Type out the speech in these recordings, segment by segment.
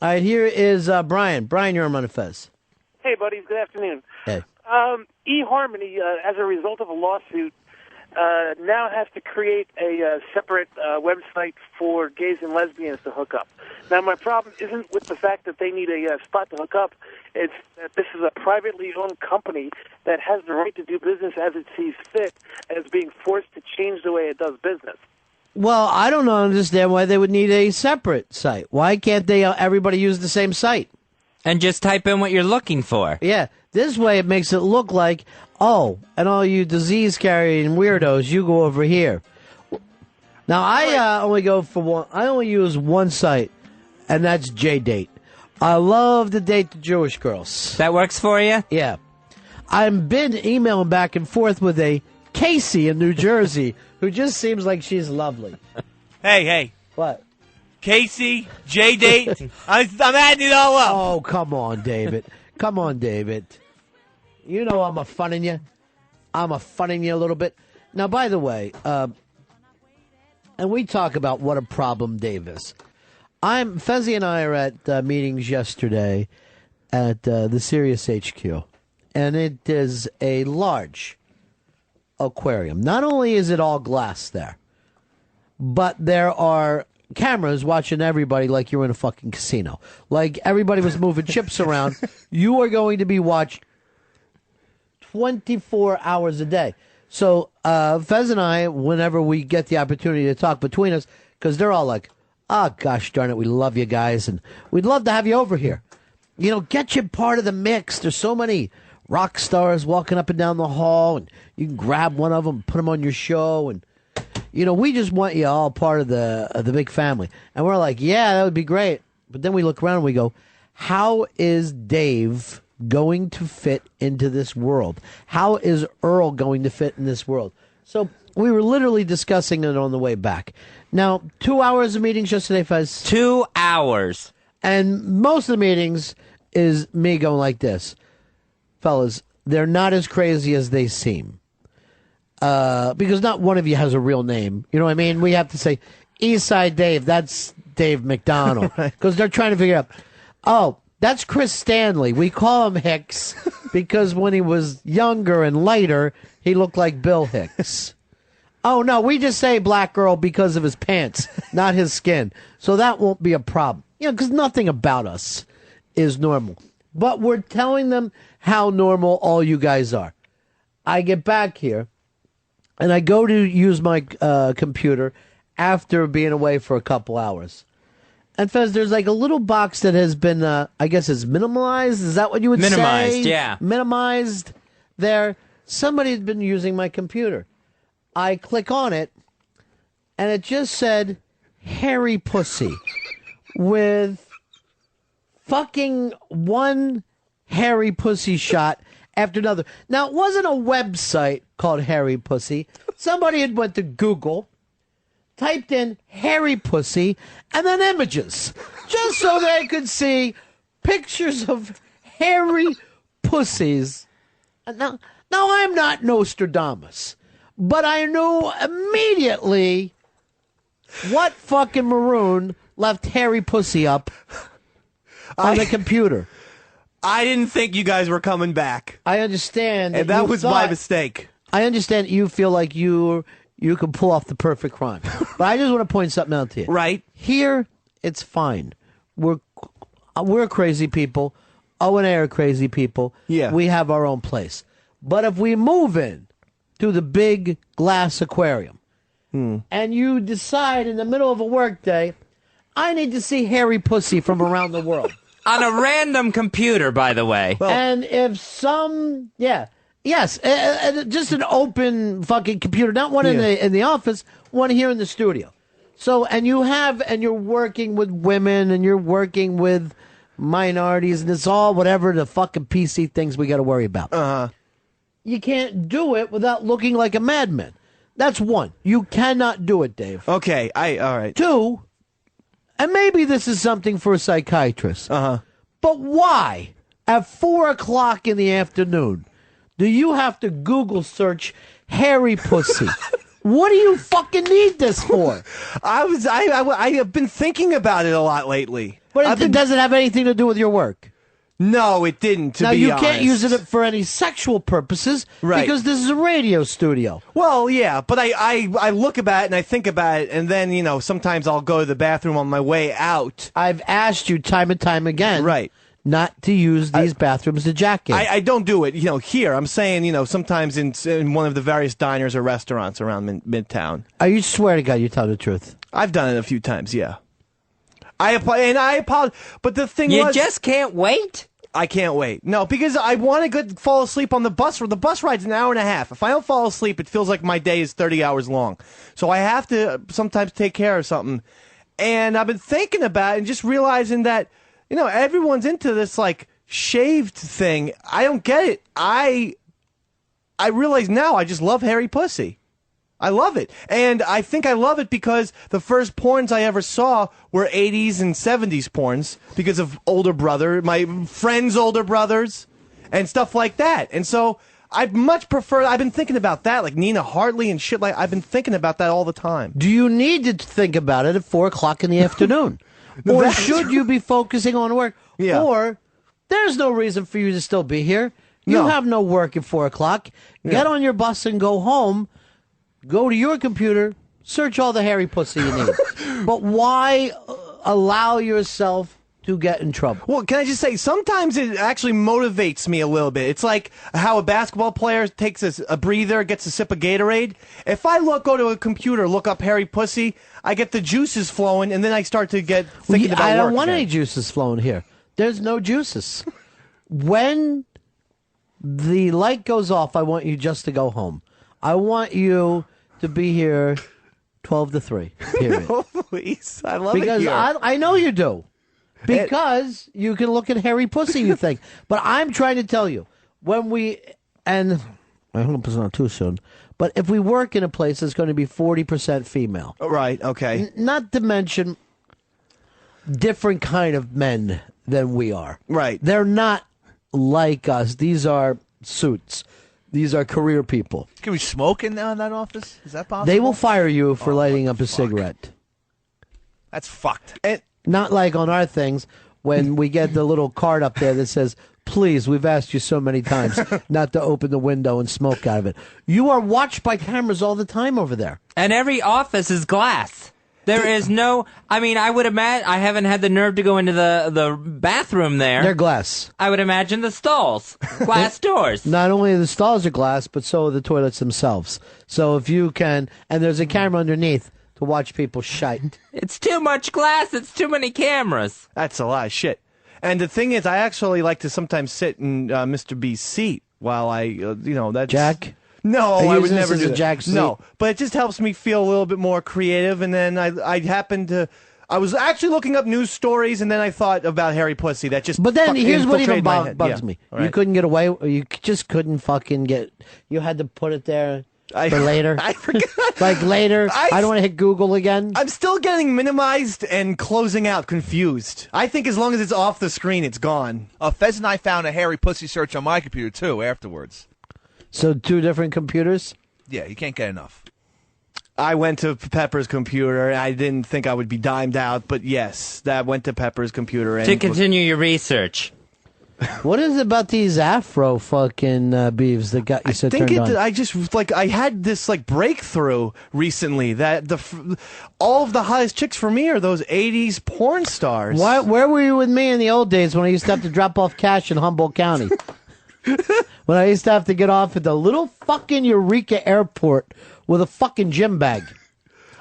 All right, here is Brian. Brian, you're on Moneyfez. Hey, buddies. Good afternoon. Hey. eHarmony, as a result of a lawsuit, now has to create a separate website for gays and lesbians to hook up. Now, my problem isn't with the fact that they need a spot to hook up. It's that this is a privately owned company that has the right to do business as it sees fit and is being forced to change the way it does business. Well, I don't understand why they would need a separate site. Why can't they everybody use the same site? And just type in what you're looking for. Yeah, this way it makes it look like, oh, and all you disease-carrying weirdos, you go over here. Now, I only go for one. I only use one site, and that's JDate. I love to date the Jewish girls. That works for you? Yeah. I've been emailing back and forth with a Casey in New Jersey who just seems like she's lovely. Hey. What? Casey, J-Date, I'm adding it all up. Oh, come on, David. Come on, David. You know I'm a-funning you. I'm a-funning you a little bit. Now, by the way, and we talk about what a problem Dave is. Fezzi and I are at meetings yesterday at the Sirius HQ, and it is a large aquarium. Not only is it all glass there, but there are cameras watching everybody like you're in a fucking casino. Like everybody was moving chips around. You are going to be watched 24 hours a day. So Fez and I, whenever we get the opportunity to talk between us, because they're all like, oh, gosh darn it, we love you guys, and we'd love to have you over here. You know, get you part of the mix. There's so many rock stars walking up and down the hall, and you can grab one of them, put them on your show, and you know, we just want you all part of the big family. And we're like, yeah, that would be great. But then we look around and we go, how is Dave going to fit into this world? How is Earl going to fit in this world? So we were literally discussing it on the way back. Now, 2 hours of meetings yesterday, Fez. 2 hours. And most of the meetings is me going like this. Fellas, they're not as crazy as they seem. Because not one of you has a real name. You know what I mean? We have to say, Eastside Dave, that's Dave McDonald. Because they're trying to figure out, oh, that's Chris Stanley. We call him Hicks because when he was younger and lighter, he looked like Bill Hicks. Oh, no, we just say black girl because of his pants, not his skin. So that won't be a problem. You know, because nothing about us is normal. But we're telling them how normal all you guys are. I get back here. And I go to use my computer after being away for a couple hours. And Fez, there's like a little box that has been, I guess it's minimalized. Is that what you would say? Minimized, yeah. Minimized there. Somebody's been using my computer. I click on it, and it just said, hairy pussy. With fucking one hairy pussy shot after another. Now, it wasn't a website called Hairy Pussy. Somebody had went to Google, typed in Hairy Pussy, and then images, just so they could see pictures of hairy pussies. Now I'm not Nostradamus, but I knew immediately what fucking maroon left Hairy Pussy up on the computer. I didn't think you guys were coming back. I understand. And that was my mistake. I understand you feel like you can pull off the perfect crime. But I just want to point something out to you. Right. Here, it's fine. We're crazy people. O and A are crazy people. Yeah. We have our own place. But if we move in to the big glass aquarium, and you decide in the middle of a workday, I need to see hairy pussy from around the world. On a random computer, by the way. Well, and if just an open fucking computer, not one in the office, one here in the studio. So, and you're working with women, and you're working with minorities, and it's all whatever the fucking PC things we got to worry about. You can't do it without looking like a madman. That's one. You cannot do it, Dave. Okay, all right. Two, and maybe this is something for a psychiatrist. But why, at 4 o'clock in the afternoon, do you have to Google search hairy pussy? What do you fucking need this for? I have been thinking about it a lot lately. But it doesn't have anything to do with your work. No, it didn't, now, be you honest. can't use it for any sexual purposes because this is a radio studio. Well, yeah, but I look about it and I think about it, and then, sometimes I'll go to the bathroom on my way out. I've asked you time and time again not to use these bathrooms to jack in. I don't do it, here. I'm saying, sometimes in one of the various diners or restaurants around Midtown. You swear to God you tell the truth? I've done it a few times, yeah. I apologize, but the thing you just can't wait? I can't wait. No, because I want to fall asleep on the bus. The bus ride's an hour and a half. If I don't fall asleep, it feels like my day is 30 hours long. So I have to sometimes take care of something. And I've been thinking about it and just realizing that, everyone's into this, shaved thing. I don't get it. I realize now I just love hairy pussy. I love it. And I think I love it because the first porns I ever saw were 80s and 70s porns because of my friends' older brothers and stuff like that. And so I've been thinking about that, like Nina Hartley and shit. I've been thinking about that all the time. Do you need to think about it at 4 o'clock in the afternoon? Or should you be focusing on work? Yeah. Or there's no reason for you to still be here. You have no work at 4 o'clock. Get on your bus and go home. Go to your computer, search all the hairy pussy you need. But why allow yourself to get in trouble? Well, can I just say, sometimes it actually motivates me a little bit. It's like how a basketball player takes a breather, gets a sip of Gatorade. If I go to a computer, look up hairy pussy, I get the juices flowing, and then I start to get thinking about work. I don't want again. any juices flowing here. There's no juices. When the light goes off, I want you just to go home. I want you to be here 12 to 3, period. Oh, please. I love because it here. I know you do. Because you can look at hairy pussy, you think. But I'm trying to tell you, and I hope it's not too soon, but if we work in a place that's going to be 40% female. Right, okay. Not to mention different kind of men than we are. Right. They're not like us. These are suits. These are career people. Can we smoke in that office? Is that possible? They will fire you for lighting up a cigarette. That's fucked. And not like on our things when we get the little card up there that says, please, we've asked you so many times not to open the window and smoke out of it. You are watched by cameras all the time over there. And every office is glass. There is no, I would imagine, I haven't had the nerve to go into the bathroom there. They're glass. I would imagine the stalls, glass doors. Not only the stalls are glass, but so are the toilets themselves. So if you can, and there's a camera underneath to watch people shite. It's too much glass. It's too many cameras. That's a lot of shit. And the thing is, I actually like to sometimes sit in Mr. B's seat while that's... Jack? No, I would never do that. Jack seat? No, but it just helps me feel a little bit more creative. And then I was actually looking up news stories, and then I thought about hairy pussy. That just But then here's what even bugs me. Right. You couldn't get away. You just couldn't fucking get. You had to put it there for later. I forgot. Like later. I don't want to hit Google again. I'm still getting minimized and closing out confused. I think as long as it's off the screen, it's gone. Fez and I found a hairy pussy search on my computer, too, afterwards. So 2 different computers? Yeah, you can't get enough. I went to Pepper's computer. I didn't think I would be dimed out, but yes, that went to Pepper's computer. And to continue your research. What is it about these Afro fucking beeves that got you so turned on? I had this breakthrough recently that all of the hottest chicks for me are those 80s porn stars. Where were you with me in the old days when I used to have to drop off cash in Humboldt County? When I used to have to get off at the little fucking Eureka airport with a fucking gym bag.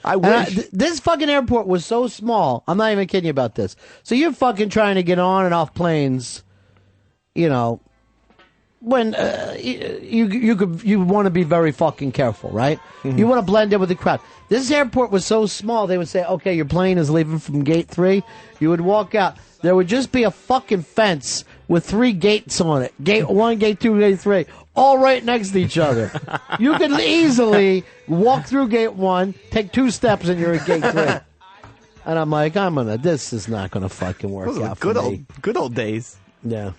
I wish. This fucking airport was so small. I'm not even kidding you about this. So you're fucking trying to get on and off planes, when you want to be very fucking careful, right? Mm-hmm. You want to blend in with the crowd. This airport was so small, they would say, okay, your plane is leaving from gate 3. You would walk out. There would just be a fucking fence with 3 gates on it. Gate 1, gate 2, gate 3. All right next to each other. You could easily walk through gate 1, take 2 steps, and you're at gate 3. And I'm like, this is not going to fucking work out for me. Good old days. Yeah.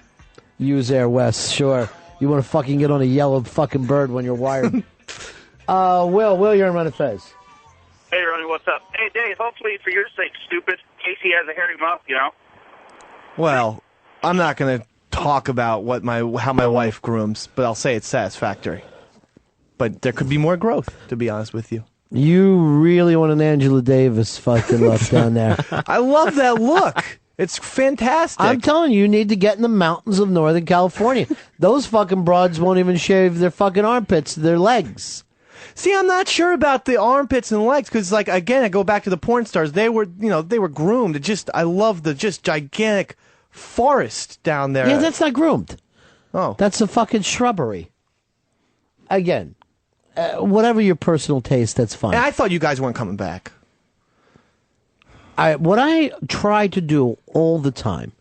Use Air West, sure. You want to fucking get on a yellow fucking bird when you're wired. Will, you're in Run of Fez. Hey, Ronnie, what's up? Hey, Dave, hopefully for your sake, stupid, Casey has a hairy mouth, Well, I'm not going to talk about how my wife grooms, but I'll say it's satisfactory. But there could be more growth, to be honest with you. You really want an Angela Davis fucking look down there. I love that look. It's fantastic. I'm telling you, you need to get in the mountains of Northern California. Those fucking broads won't even shave their fucking armpits, their legs. See, I'm not sure about the armpits and legs because, like, again, I go back to the porn stars. They were groomed. I love the just gigantic forest down there. Yeah, that's not groomed. Oh, That's a fucking shrubbery. Again, whatever your personal taste, that's fine. and I thought you guys weren't coming back. What I try to do all the time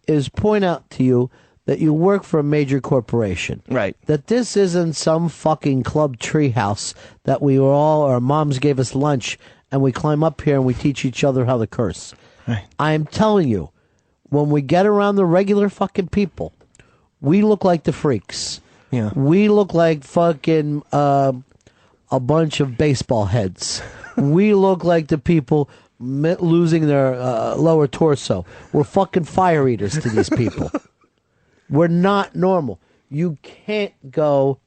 is point out to you that you work for a major corporation. Right. That this isn't some fucking club treehouse that our moms gave us lunch and we climb up here and we teach each other how to curse. Right. I'm telling you, when we get around the regular fucking people, we look like the freaks. Yeah. We look like fucking a bunch of baseball heads. We look like the people losing their lower torso. We're fucking fire eaters to these people. We're not normal. You can't go,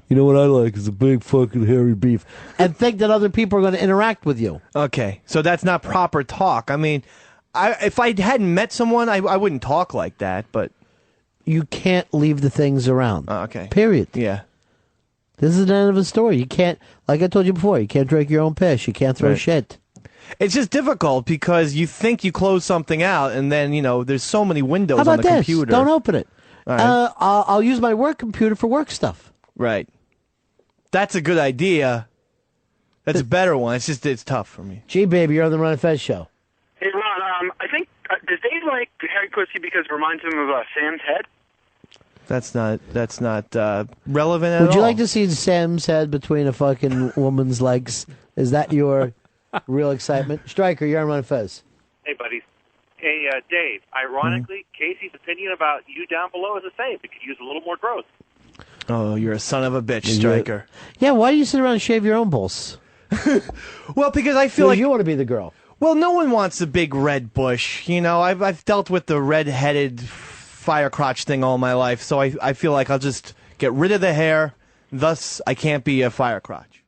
you know what I like is a big fucking hairy beef, and think that other people are going to interact with you. Okay, so that's not proper talk. I mean, if I hadn't met someone, I wouldn't talk like that, but... You can't leave the things around. Okay. Period. Yeah. This is the end of the story. You can't, like I told you before, you can't drink your own piss. You can't throw Right. shit. It's just difficult because you think you close something out, and then, there's so many windows How about on the this? computer. Don't open it. All right. I'll use my work computer for work stuff. Right. That's a good idea. That's a better one. It's tough for me. Gee, baby, you're on the Ron and Fez show. Hey, Ron, I think, does Dave like Harry Pussy because it reminds him of Sam's head? That's not relevant at all. Would you like to see Sam's head between a fucking woman's legs? Is that your real excitement? Stryker, you're on Ron and Fez. Hey, buddies. Hey, Dave, ironically, Casey's opinion about you down below is the same. It could use a little more growth. Oh, you're a son of a bitch, Stryker. Yeah, why do you sit around and shave your own balls? Well, because I feel like you want to be the girl. Well, no one wants the big red bush. I've dealt with the red-headed fire crotch thing all my life, so I feel like I'll just get rid of the hair. Thus, I can't be a fire crotch.